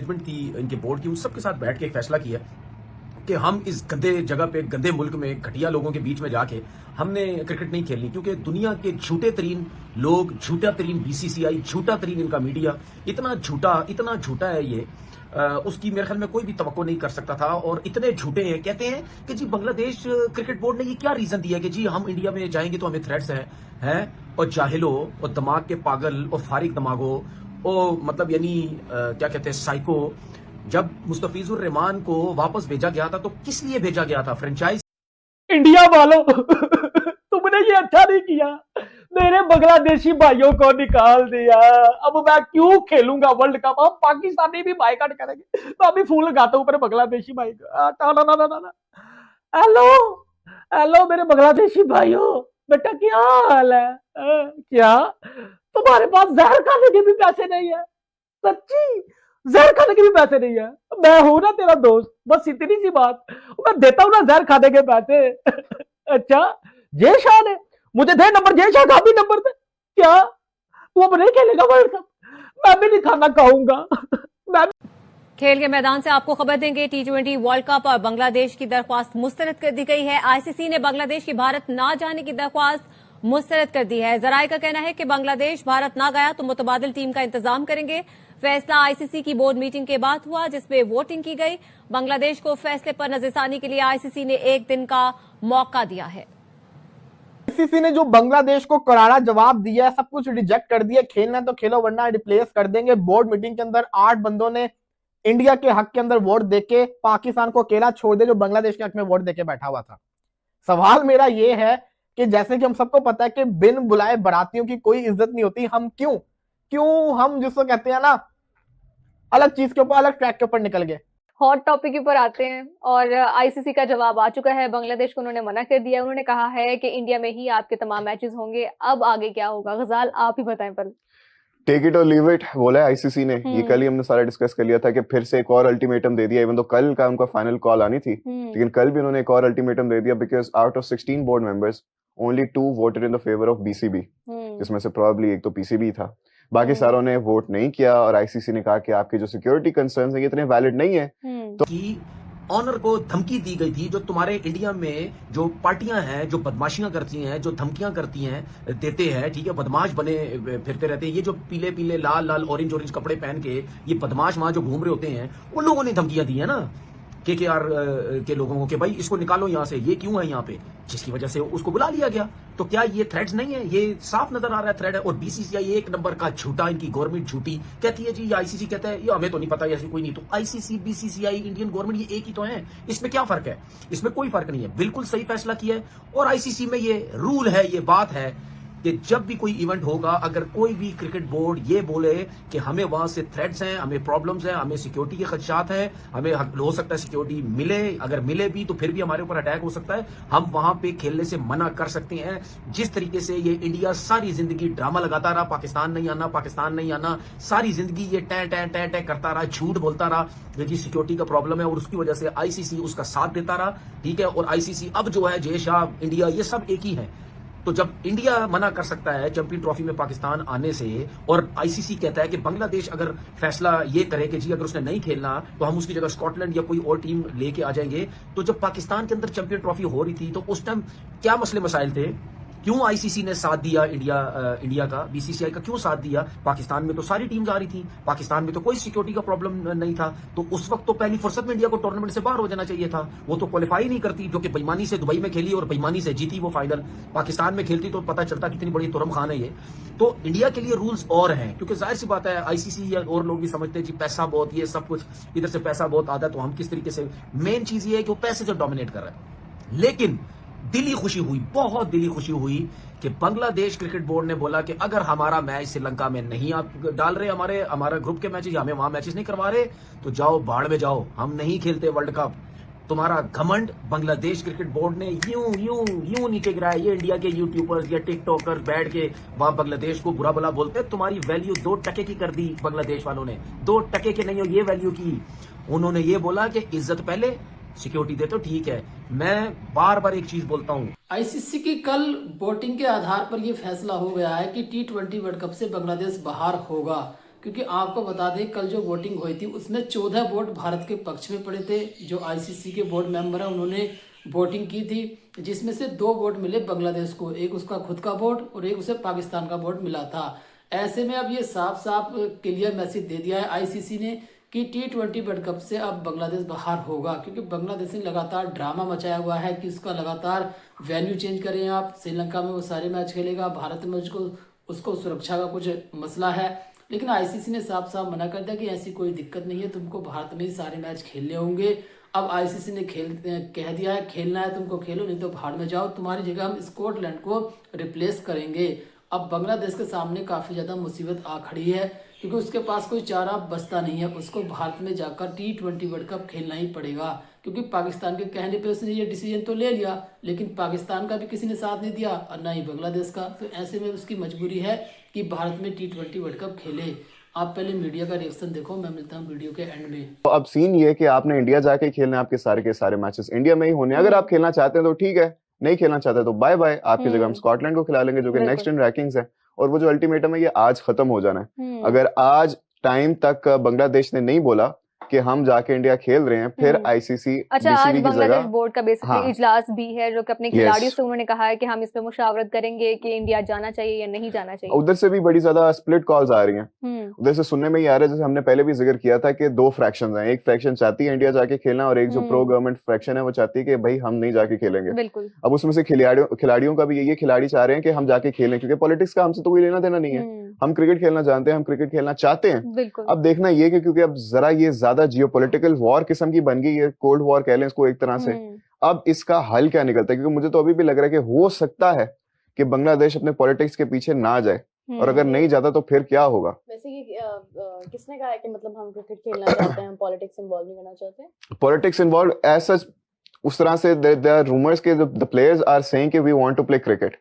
Management थी इनके board की, उन सबके साथ बैठ के एक फैसला किया कि हम इस गंदे जगह पे, गंदे मुल्क में, घटिया लोगों के बीच में जाके हमने क्रिकेट नहीं खेलनी, क्योंकि दुनिया के झूठे तरीन लोग, झूठा तरीन बीसीसीआई, झूठा तरीन इनका मीडिया, इतना झूठा है ये, उसकी मेरे ख्याल में कोई भी तवक्को नहीं कर सकता था। और इतने झूठे हैं, कहते हैं कि जी बांग्लादेश क्रिकेट बोर्ड ने ये क्या रीजन दिया कि जी हम इंडिया में जाएंगे तो हमें थ्रेट्स हैं। और जाहिलो और दिमाग के पागल और फारिग दिमागो और मतलब यानी क्या कहते हैं साइको, जब मुस्तफिजुर रहमान को वापस भेजा गया था तो किस लिए भेजा गया था? फ्रेंचाइज इंडिया वालों तुमने ये अच्छा नहीं किया, मेरे बांग्लादेशी भाइयों को निकाल दिया। अब मैं क्यों खेलूंगा वर्ल्ड कप? हम पाकिस्तानी भी बाइकआउट करेंगे। तो अभी फूल लगाता हूं ऊपर बांग्लादेशी भाई का। हेलो हेलो मेरे बांग्लादेशी भाइयों, बेटा क्या हाल है? क्या तुम्हारे पास जहर खाने के भी पैसे नहीं है? सच्ची जहर खाने के भी पैसे नहीं है? मैं हूं ना तेरा दोस्त, बस इतनी सी बात, मैं देता हूं ना जहर खाने के पैसे। अच्छा जय शाह ने मुझे दे नंबर, जय शाह का भी नंबर दे। क्या तू अब नहीं खेलेगा वर्ल्ड कप? मैं भी नहीं खाना खाऊंगा। खेल के मैदान से आपको खबर देंगे, टी20 वर्ल्ड कप और बांग्लादेश की दरख्वास्त मुस्तरद कर दी गई है। आईसीसी ने बांग्लादेश की भारत ना जाने की दरख्वास्त मुस्तरद कर दी है। जराये का कहना है कि बांग्लादेश भारत ना गया तो मुतबादिल टीम का इंतजाम करेंगे। फैसला आईसीसी की बोर्ड मीटिंग के बाद हुआ, जिसमें वोटिंग की गई। बांग्लादेश को फैसले पर नजरसानी के लिए आईसीसी ने 1 दिन का मौका दिया है। आईसीसी ने जो बांग्लादेश को करारा जवाब दिया है, सब कुछ रिजेक्ट कर दिया। खेलना तो खेलो वरना रिप्लेस कर देंगे। बोर्ड मीटिंग के अंदर 8 बंदों ने इंडिया के हक के अंदर वोट देके पाकिस्तान को अकेला छोड़ दे, जो बांग्लादेश के हक में वोट देके बैठा हुआ था। सवाल मेरा यह है कि जैसे कि हम सबको पता है कि बिन बुलाए बारातियों की कोई इज्जत नहीं होती। हम क्यों हम जिसको कहते हैं ना अलग चीज के ऊपर, अलग ट्रैक के ऊपर निकल गए। हॉट टॉपिक के ऊपर आते हैं और आईसीसी का जवाब आ चुका है। बांग्लादेश को उन्होंने मना कर दिया। उन्होंने कहा है कि इंडिया में ही आपके तमाम मैचेस होंगे। अब आगे क्या होगा गजाल, आप ही बताएं। पर टेक इट और लीव इट बोला है आईसीसी ने। ये कल ही हमने सारा डिस्कस कर लिया था कि फिर से एक और अल्टीमेटम दे दिया। इवन तो कल का उनका फाइनल कॉल आनी थी, लेकिन कल भी उन्होंने एक और अल्टीमेटम दे दिया, because out of 16 board members only 2 voted in the favour of BCB, जिसमें से प्रोबेबली एक तो पीसीबी था। बाकी सारों ने वोट नहीं किया और आईसीसी ने कहा कि आपके जो सिक्योरिटी कंसर्न्स हैं ये इतने वैलिड नहीं है। तो की ऑनर को धमकी दी गई थी। जो तुम्हारे इंडिया में जो पार्टियां हैं, जो बदमाशियां करती हैं, जो धमकियां करती हैं, देते हैं, ठीक है, बदमाश बने फिरते रहते हैं, ये जो पीले पीले लाल लाल ऑरेंज कपड़े पहन के ये बदमाश वहां जो घूम रहे होते हैं, उन लोगों ने धमकियां दी है ना केकेआर के लोगों को कि भाई इसको निकालो यहां से, ये क्यों है यहाँ पे, जिसकी वजह से उसको बुला लिया गया। तो क्या ये थ्रेड्स नहीं है? ये साफ नजर आ रहा है थ्रेड है। और बीसीसीआई 1 नंबर का झूठा, इनकी गवर्नमेंट झूठी कहती है जी, आईसीसी कहता है ये हमें तो नहीं पता, ऐसी कोई नहीं। तो आईसीसी, बीसीसीआई, इंडियन गवर्नमेंट ये एक ही तो है, इसमें क्या फर्क है? इसमें कोई फर्क नहीं है। बिल्कुल सही फैसला किया है। और आईसीसी में ये रूल है, ये बात है कि जब भी कोई इवेंट होगा, अगर कोई भी क्रिकेट बोर्ड ये बोले कि हमें वहां से थ्रेट्स हैं, हमें प्रॉब्लम्स हैं, हमें सिक्योरिटी के खदशात हैं, हमें हो सकता है सिक्योरिटी मिले, अगर मिले भी तो फिर भी हमारे ऊपर अटैक हो सकता है, हम वहां पे खेलने से मना कर सकते हैं। जिस तरीके से ये इंडिया सारी जिंदगी ड्रामा लगाता रहा, पाकिस्तान नहीं आना, सारी जिंदगी ये टै करता रहा, झूठ बोलता रहा जी सिक्योरिटी का प्रॉब्लम है, और उसकी वजह से आईसीसी उसका साथ देता रहा, ठीक है। और आईसीसी अब जो है, जय शाह, इंडिया, ये सब एक ही है। तो जब इंडिया मना कर सकता है चैंपियन ट्रॉफी में पाकिस्तान आने से, और आईसीसी कहता है कि बांग्लादेश अगर फैसला ये करे कि जी अगर उसने नहीं खेलना तो हम उसकी जगह स्कॉटलैंड या कोई और टीम लेके आ जाएंगे, तो जब पाकिस्तान के अंदर चैंपियन ट्रॉफी हो रही थी तो उस टाइम क्या मसले मसाइल थे? क्यों आईसीसी ने साथ दिया इंडिया का, बीसीसीआई का क्यों साथ दिया? पाकिस्तान में तो सारी टीम्स आ रही थी, पाकिस्तान में तो कोई सिक्योरिटी का प्रॉब्लम नहीं था। तो उस वक्त तो पहली फुर्सत में इंडिया को टूर्नामेंट से बाहर हो जाना चाहिए था। वो तो क्वालिफाई नहीं करती, जो कि बेईमानी से दुबई में खेली और बेईमानी से जीती वो फाइनल। पाकिस्तान में खेलती तो पता चलता कितनी बड़ी तुरम खान है ये। तो इंडिया के लिए रूल्स और हैं, क्योंकि जाहिर सी बात है आईसीसी या और लोग भी समझते हैं जी पैसा बहुत, ये सब कुछ इधर से पैसा बहुत आता है, तो हम किस तरीके से, मेन चीज ये है कि वो पैसे से डोमिनेट कर रहा है। लेकिन दिली खुशी हुई, बहुत दिली खुशी हुई कि बांग्लादेश क्रिकेट बोर्ड ने बोला कि अगर हमारा मैच श्रीलंका में नहीं आप डाल रहे, हमारा ग्रुप के मैचेस, हमें वहां मैचेस नहीं करवा रहे, तो जाओ बाढ़ में जाओ, हम नहीं खेलते वर्ल्ड कप। तुम्हारा घमंड बांग्लादेश क्रिकेट बोर्ड ने यूं नीचे गिराया। ये इंडिया के यूट्यूबर्स या टिकटॉकर्स बैठ के वहां बांग्लादेश को बुरा भला बोलते हैं, तुम्हारी वैल्यू 2 टके की कर दी बांग्लादेश वालों ने, 2 टके के नहीं हो ये वैल्यू की। उन्होंने ये बोला कि इज्जत पहले, सिक्योरिटी दे तो ठीक है। मैं बार बार एक चीज बोलता हूं, आईसीसी की कल वोटिंग के आधार पर यह फैसला हो गया है कि टी20 वर्ल्ड कप से बांग्लादेश बाहर होगा। क्योंकि आपको बता दें कल जो वोटिंग हुई थी उसमें 14 वोट भारत के पक्ष में पड़े थे। जो आईसीसी के बोर्ड मेंबर हैं उन्होंने वोटिंग की थी, जिसमें से 2 वोट मिले बांग्लादेश को, एक उसका खुद का वोट और एक उसे पाकिस्तान का वोट मिला था। ऐसे में अब ये साफ साफ क्लियर मैसेज दे दिया है आईसीसी ने कि T20 वर्ल्ड कप से अब बांग्लादेश बाहर होगा, क्योंकि बांग्लादेश ने लगातार ड्रामा मचाया हुआ है कि उसका लगातार वेन्यू चेंज करें आप, श्रीलंका में वो सारे मैच खेलेगा, भारत में उसको सुरक्षा का कुछ मसला है। लेकिन आईसीसी ने साफ साफ मना कर दिया कि ऐसी कोई दिक्कत नहीं है, तुमको भारत में ही सारे मैच खेलने होंगे। अब आईसीसी ने कह दिया है खेलना है तुमको खेलो, नहीं तो भाड़ में जाओ, तुम्हारी जगह हम स्कॉटलैंड को रिप्लेस करेंगे। अब बांग्लादेश के सामने काफ़ी ज़्यादा मुसीबत आ खड़ी है, क्योंकि उसके पास कोई चारा बचता नहीं है, उसको भारत में जाकर T20 वर्ल्ड कप खेलना ही पड़ेगा। क्योंकि पाकिस्तान के कहने पे उसने ये डिसीजन तो ले लिया, लेकिन पाकिस्तान का भी किसी ने साथ नहीं दिया और ना ही बांग्लादेश का। तो ऐसे में उसकी मजबूरी है कि भारत में T20 वर्ल्ड कप खेले। आप पहले मीडिया का रिएक्शन देखो, मैं मिलता हूँ वीडियो के एंड में। तो अब सीन ये है कि आपने इंडिया जाके खेलना है, आपके सारे के सारे मैचेस इंडिया में ही होने। अगर आप खेलना चाहते हैं तो ठीक है, नहीं खेलना चाहते तो बाय बाय, आपकी जगह हम स्कॉटलैंड को खिला लेंगे जो कि नेक्स्ट इन रैंकिंग्स है। और वो जो अल्टीमेटम है ये आज खत्म हो जाना है। अगर आज टाइम तक बांग्लादेश ने नहीं बोला कि हम जाके इंडिया खेल रहे हैं, फिर आईसीसी अच्छा, आज बीसीबी की बांग्लादेश जगह बोर्ड का बेसिकली हाँ। इजलास भी है, जो कि अपने खिलाड़ियों Yes. से उन्होंने कहा है कि हम इस पे मुशावरत करेंगे कि इंडिया जाना चाहिए या नहीं जाना चाहिए। उधर से भी बड़ी ज्यादा स्प्लिट कॉल्स आ रही हैं। हम्म उधर से सुनने में ये आ रहा है, जैसे हमने पहले भी जिक्र किया था कि 2 फ्रैक्शंस हैं। एक फ्रैक्शन चाहती है इंडिया जाके खेलना और एक जो प्रो गवर्नमेंट फ्रैक्शन है वो चाहती है कि भाई हम नहीं जाके खेलेंगे। बिल्कुल। अब उसमें से खिलाड़ियों का भी ये खिलाड़ी चाह रहे हैं कि हम जाके खेलें, क्योंकि पॉलिटिक्स का हमसे तो कोई लेना देना नहीं है। हम क्रिकेट खेलना जानते हैं, हम क्रिकेट खेलना चाहते हैं। बिल्कुल। अब देखना ये कि क्योंकि अब जरा ये ज्यादा जियोपॉलिटिकल वॉर किस्म की बन गई है, कोल्ड वॉर कह लें इसको एक तरह से। अब इसका हल क्या निकलता है, क्योंकि मुझे तो अभी भी लग रहा है कि हो सकता है कि बांग्लादेश अपने पॉलिटिक्स के पीछे ना जाए, और अगर नहीं जाता तो फिर क्या होगा। वैसे कि किसने कहा है कि मतलब हम क्रिकेट खेलना चाहते हैं, हम पॉलिटिक्स इन्वॉल्व नहीं करना चाहते? पॉलिटिक्स इन्वॉल्व एज उस तरह से देयर आर रूमर्स के द प्लेयर्स आर सेइंग कि we want to play cricket.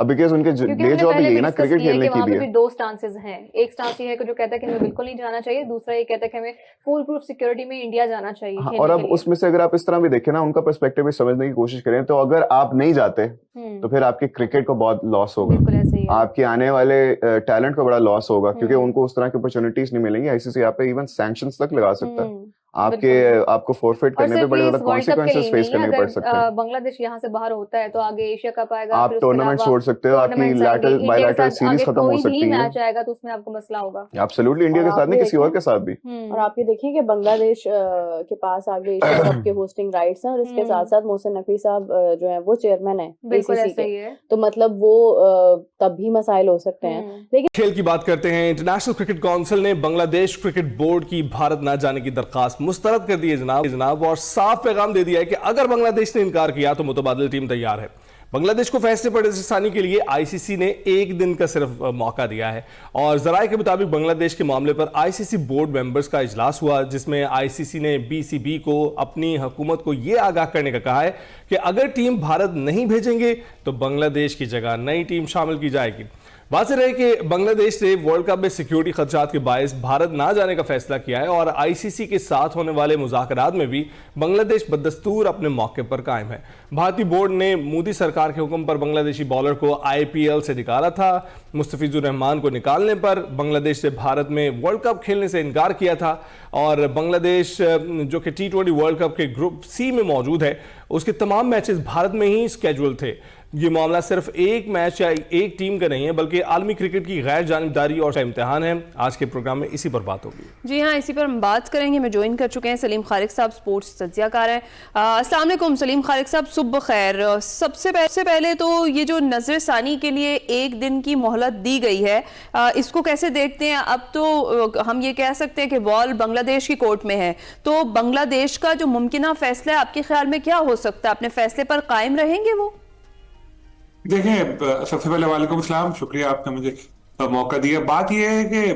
अब बिकॉज उनके डे जॉब ही है ना क्रिकेट खेलने की भी है। 2 स्टांसेस हैं। एक स्टांस ये है कि जो कहता है कि हमें बिल्कुल नहीं जाना चाहिए, दूसरा ये कहता है कि हमें फुल प्रूफ सिक्योरिटी में इंडिया जाना चाहिए। हाँ, और अब उसमें से अगर आप इस तरह भी देखें ना, उनका पर्सपेक्टिव भी समझने की कोशिश करें, तो अगर आप नहीं जाते तो फिर आपके क्रिकेट को बहुत लॉस होगा, बिल्कुल ऐसे ही है। आपके आने वाले टैलेंट को बड़ा लॉस होगा, क्योंकि उनको उस तरह की अपॉर्चुनिटीज नहीं मिलेंगी। आईसीसी यहाँ पे इवन सैंक्शंस तक लगा सकता है, आपको फोरफिट करने पे बड़े ज्यादा कॉन्सिक्वेंसेस फेस करने पड़ सकते हैं। बांग्लादेश यहाँ से बाहर होता है तो आगे एशिया कप आएगा, आप टूर्नामेंट छोड़ सकते हो, आपकी बायलैटरल सीरीज खत्म हो सकती है, मैच आएगा तो उसमें आपको मसला होगा। एब्सोल्युटली, इंडिया के साथ नहीं किसी और के साथ भी। और आप ये देखिए कि बांग्लादेश के पास आगे एशिया कप के होस्टिंग राइट्स हैं, और इसके साथ साथ मोहसिन नकवी साहब जो है वो चेयरमैन है बिल्कुल ACC ऐसे ही के, है। तो मतलब वो तब भी मसाइल हो सकते हैं। लेकिन खेल की बात करते हैं। इंटरनेशनल क्रिकेट काउंसिल ने बांग्लादेश क्रिकेट बोर्ड की भारत न जाने की दरखास्त मुस्तरद कर दी है जनाब, और साफ पैगाम दे दिया है कि अगर बांग्लादेश ने इनकार किया तो मुतबादिल टीम तैयार है। बांग्लादेश को फैसले पर रसानी के लिए आईसीसी ने 1 दिन का सिर्फ मौका दिया है, और जराये के मुताबिक बांग्लादेश के मामले पर आईसीसी बोर्ड मेंबर्स का इजलास हुआ, जिसमें आईसीसी ने बीसीबी को अपनी हुकूमत को यह आगाह करने का कहा है कि अगर टीम भारत नहीं भेजेंगे तो बांग्लादेश की जगह नई टीम शामिल की जाएगी। वाज़ेह रहे कि बांग्लादेश ने वर्ल्ड कप में सिक्योरिटी खदशात के बायस भारत ना जाने का फैसला किया है, और आईसीसी के साथ होने वाले मुज़ाकरात में भी बांग्लादेश बदस्तूर अपने मौके पर कायम है। भारतीय बोर्ड ने मोदी सरकार के हुक्म पर बांग्लादेशी बॉलर को आईपीएल से निकाला था। मुस्तफिजुर रहमान को निकालने पर बांग्लादेश ने भारत में वर्ल्ड कप खेलने से इनकार किया था, और बांग्लादेश जो कि T20 वर्ल्ड कप के ग्रुप सी में मौजूद है, उसके तमाम मैचेस भारत में ही स्केड्यूल थे। ये मामला सिर्फ एक मैच या एक टीम का नहीं है, बल्कि आलमी क्रिकेट की गैर जानिबदारी और इम्तिहान है। आज के प्रोग्राम में इसी पर बात होगी। जी हाँ, इसी पर हम बात करेंगे। हमें ज्वाइन कर चुके हैं सलीम खालिक साहब, स्पोर्ट्स तज्जियाकार हैं। अस्सलाम वालेकुम सलीम खालिक साहब, सुबह खैर। सबसे पहले तो ये जो नजरसानी के लिए 1 दिन की मोहलत दी गई है, इसको कैसे देखते हैं? अब तो हम ये कह सकते हैं कि बॉल बांग्लादेश की कोर्ट में है, तो बांग्लादेश का जो मुमकिना फैसला है आपके ख्याल में क्या हो सकता है? अपने फैसले पर कायम रहेंगे वो? देखें, सबसे पहले वालेकुम सलाम, शुक्रिया आपने मुझे मौका दिया। बात यह है कि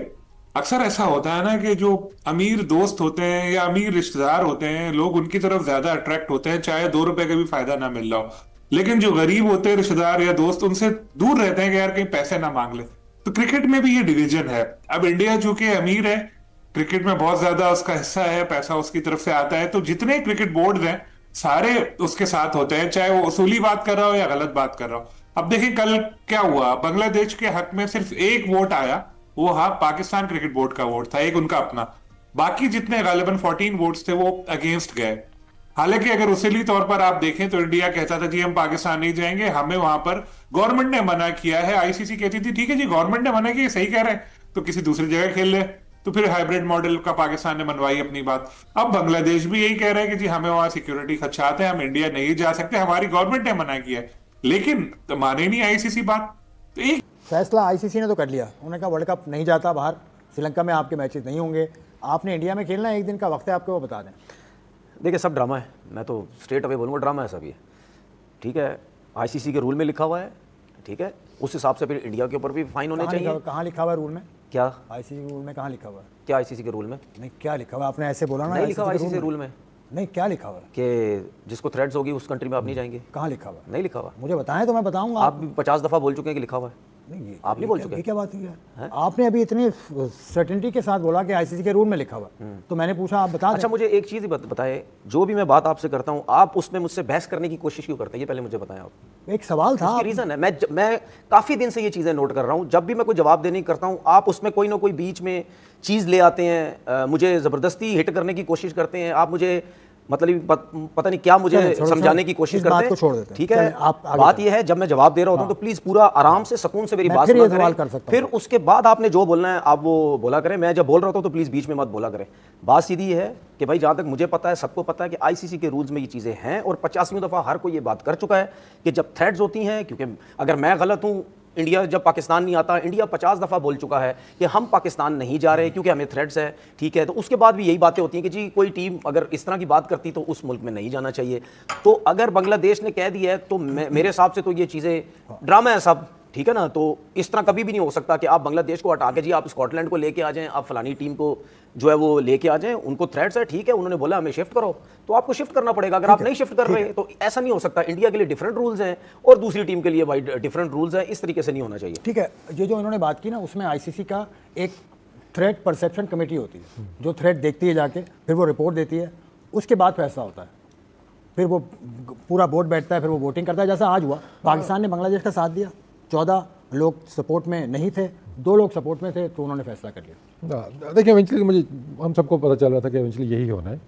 अक्सर ऐसा होता है ना कि जो अमीर दोस्त होते हैं या अमीर रिश्तेदार होते हैं, लोग उनकी तरफ ज्यादा अट्रैक्ट होते हैं, चाहे 2 रुपए का भी फायदा ना मिल रहा हो। लेकिन जो गरीब होते हैं रिश्तेदार या दोस्त, उनसे दूर रहते हैं कि यार कहीं पैसे ना मांग ले। तो क्रिकेट में भी ये डिवीजन है। अब इंडिया चूंकि अमीर है, क्रिकेट में बहुत ज्यादा उसका हिस्सा है, पैसा उसकी तरफ से आता है, तो जितने क्रिकेट बोर्ड हैं सारे उसके साथ होते हैं, चाहे वो उसूली बात कर रहा हो या गलत बात कर रहा हो। अब देखिए कल क्या हुआ, बांग्लादेश के हक में सिर्फ 1 वोट आया वो हाँ पाकिस्तान क्रिकेट बोर्ड का वोट था, एक उनका अपना। बाकी जितने गालिबन 14 वोट्स थे वो अगेंस्ट गए। हालांकि अगर उसीली तौर पर आप देखें तो इंडिया कहता था जी हम पाकिस्तान नहीं जाएंगे, हमें वहां पर गवर्नमेंट ने मना किया है। आईसीसी कहती थी ठीक है जी गवर्नमेंट ने मना किया, सही कह रहे हैं, तो किसी दूसरी जगह खेल ले। तो फिर हाइब्रिड मॉडल का पाकिस्तान ने मनवाई अपनी बात। अब बांग्लादेश भी यही कह रहा है कि जी हमें वहां सिक्योरिटी खदशात है, हम इंडिया नहीं जा सकते, हमारी गवर्नमेंट ने मना किया है। लेकिन तो माने नहीं आईसीसी बात। तो एक फैसला आईसीसी ने तो कर लिया, उन्होंने कहा वर्ल्ड कप नहीं जाता बाहर, श्रीलंका में आपके मैचेस नहीं होंगे, आपने इंडिया में खेलना है, एक दिन का वक्त है आपको, वो बता दें। देखिए सब ड्रामा है, मैं तो स्ट्रेट अवे बोलूँगा ड्रामा है सब ये, ठीक है। आईसीसी के रूल में लिखा हुआ है, ठीक है, उस हिसाब से फिर इंडिया के ऊपर भी फाइन होने चाहिए। कहाँ लिखा हुआ है रूल में? क्या आईसीसी रूल में कहाँ लिखा हुआ है? क्या आईसीसी के रूल में नहीं, क्या लिखा हुआ? आपने ऐसे बोला ना, नहीं लिखा हुआ आईसीसी रूल में। नहीं, क्या लिखा हुआ है? कि जिसको थ्रेड्स होगी उस कंट्री में आप नहीं जाएंगे। कहाँ लिखा हुआ है? नहीं लिखा हुआ। मुझे बताएं तो मैं बताऊंगा। आप भी 50 दफा बोल चुके हैं कि लिखा हुआ है। नहीं, आप नहीं बोल चुके? ये क्या बात है? आपने अभी इतनी सर्टेनिटी के साथ बोला कि आईसीसी के रूल में लिखा हुआ, तो मैंने पूछा आप बता दें। अच्छा मुझे एक चीज़ ही बताएं, जो भी मैं बात आपसे करता हूं आप उसमें मुझसे बहस करने की कोशिश क्यों करते हैं, ये पहले मुझे बताएं आप। एक सवाल था, रीज़न है, मैं काफ़ी दिन से ये चीज़ें नोट कर रहा हूँ, जब भी मैं कोई जवाब देने की करता हूँ आप उसमें कोई ना कोई बीच में चीज़ ले आते हैं, मुझे ज़बरदस्ती हिट करने की कोशिश करते हैं आप, मुझे मतलब पता नहीं क्या मुझे समझाने की कोशिश करते हैं, ठीक है। बात यह है जब मैं जवाब दे रहा होता हूं तो प्लीज पूरा आराम से सुकून से मेरी बात सुना करें, फिर उसके बाद आपने जो बोलना है आप वो बोला करें। मैं जब बोल रहा होता हूं तो प्लीज बीच में मत बोला करें। बात सीधी है कि भाई जहां तक मुझे पता है, सबको पता है कि आईसीसी के रूल्स में ये चीजें हैं और 50वीं दफा हर कोई ये बात कर चुका है कि जब थ्रेड्स होती हैं, क्योंकि अगर मैं गलत हूं, इंडिया जब पाकिस्तान नहीं आता, इंडिया 50 दफ़ा बोल चुका है कि हम पाकिस्तान नहीं जा रहे क्योंकि हमें थ्रेड्स है, ठीक है। तो उसके बाद भी यही बातें होती हैं कि जी कोई टीम अगर इस तरह की बात करती तो उस मुल्क में नहीं जाना चाहिए। तो अगर बांग्लादेश ने कह दिया है तो मेरे हिसाब से तो ये चीज़ें ड्रामा है सब, ठीक है ना। तो इस तरह कभी भी नहीं हो सकता कि आप बांग्लादेश को हटा के जी आप स्कॉटलैंड को लेके आ जाएं, आप फलानी टीम को जो है वो लेके आ जाएं, उनको थ्रेट्स है, ठीक है, उन्होंने बोला हमें शिफ्ट करो तो आपको शिफ्ट करना पड़ेगा। अगर आप नहीं शिफ्ट कर रहे तो ऐसा नहीं हो सकता। इंडिया के लिए डिफरेंट रूल्स हैं और दूसरी टीम के लिए भाई डिफरेंट रूल्स हैं, इस तरीके से नहीं होना चाहिए। ठीक है, ये जो इन्होंने बात की ना, उसमें आईसीसी का एक थ्रेट परसेप्शन कमेटी होती है जो थ्रेट देखती है जाके, फिर वो रिपोर्ट देती है, उसके बाद फैसला होता है, फिर वो पूरा बोर्ड बैठता है, फिर वो वोटिंग करता है। जैसा आज हुआ, पाकिस्तान ने बांग्लादेश का साथ दिया, 14 लोग सपोर्ट में नहीं थे, 2 लोग सपोर्ट में थे, तो उन्होंने फैसला कर लिया। देखिए इवेंचुअली मुझे हम सबको पता चल रहा था कि इवेंचुअली यही होना है।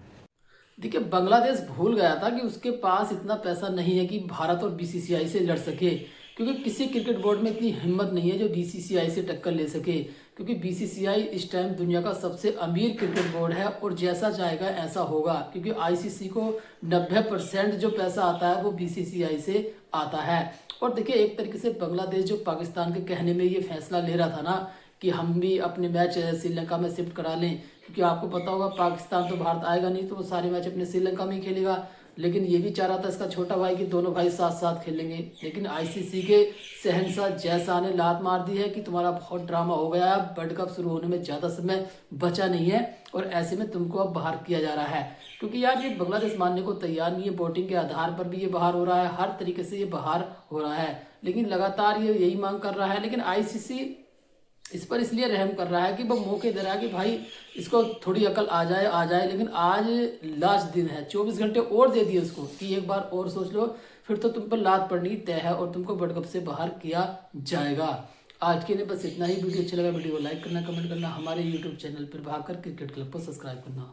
देखिए बांग्लादेश भूल गया था कि उसके पास इतना पैसा नहीं है कि भारत और बीसीसीआई से लड़ सके, क्योंकि किसी क्रिकेट बोर्ड में इतनी हिम्मत नहीं है जो बीसीसीआई से टक्कर ले सके, क्योंकि बीसीसीआई इस टाइम दुनिया का सबसे अमीर क्रिकेट बोर्ड है और जैसा चाहेगा ऐसा होगा, क्योंकि आईसीसी को 90% जो पैसा आता है वो बीसीसीआई से आता है। और देखिए एक तरीके से बांग्लादेश जो पाकिस्तान के कहने में ये फैसला ले रहा था ना कि हम भी अपने मैच श्रीलंका में शिफ्ट करा लें, क्योंकि आपको पता होगा पाकिस्तान तो भारत आएगा नहीं, तो वो सारे मैच अपने श्रीलंका में ही खेलेगा। लेकिन ये भी चाह रहा था इसका छोटा भाई कि दोनों भाई साथ साथ खेलेंगे, लेकिन आईसीसी के शहंशाह जैसा ने लात मार दी है कि तुम्हारा बहुत ड्रामा हो गया है, वर्ल्ड कप शुरू होने में ज़्यादा समय बचा नहीं है और ऐसे में तुमको अब बाहर किया जा रहा है। क्योंकि यार ये बांग्लादेश मानने को तैयार नहीं है, वोटिंग के आधार पर भी ये बाहर हो रहा है, हर तरीके से ये बाहर हो रहा है, लेकिन लगातार ये यही मांग कर रहा है। लेकिन आईसीसी इस पर इसलिए रहम कर रहा है कि वो मौके दे रहा है कि भाई इसको थोड़ी अकल आ जाए। लेकिन आज लास्ट दिन है, 24 घंटे और दे दिए उसको कि एक बार और सोच लो, फिर तो तुम पर लात पड़नी तय है और तुमको वर्ल्ड कप से बाहर किया जाएगा। आज के लिए बस इतना ही। वीडियो अच्छा लगा वीडियो को लाइक करना, कमेंट करना, हमारे यूट्यूब चैनल पर भागकर क्रिकेट क्लब को सब्सक्राइब करना।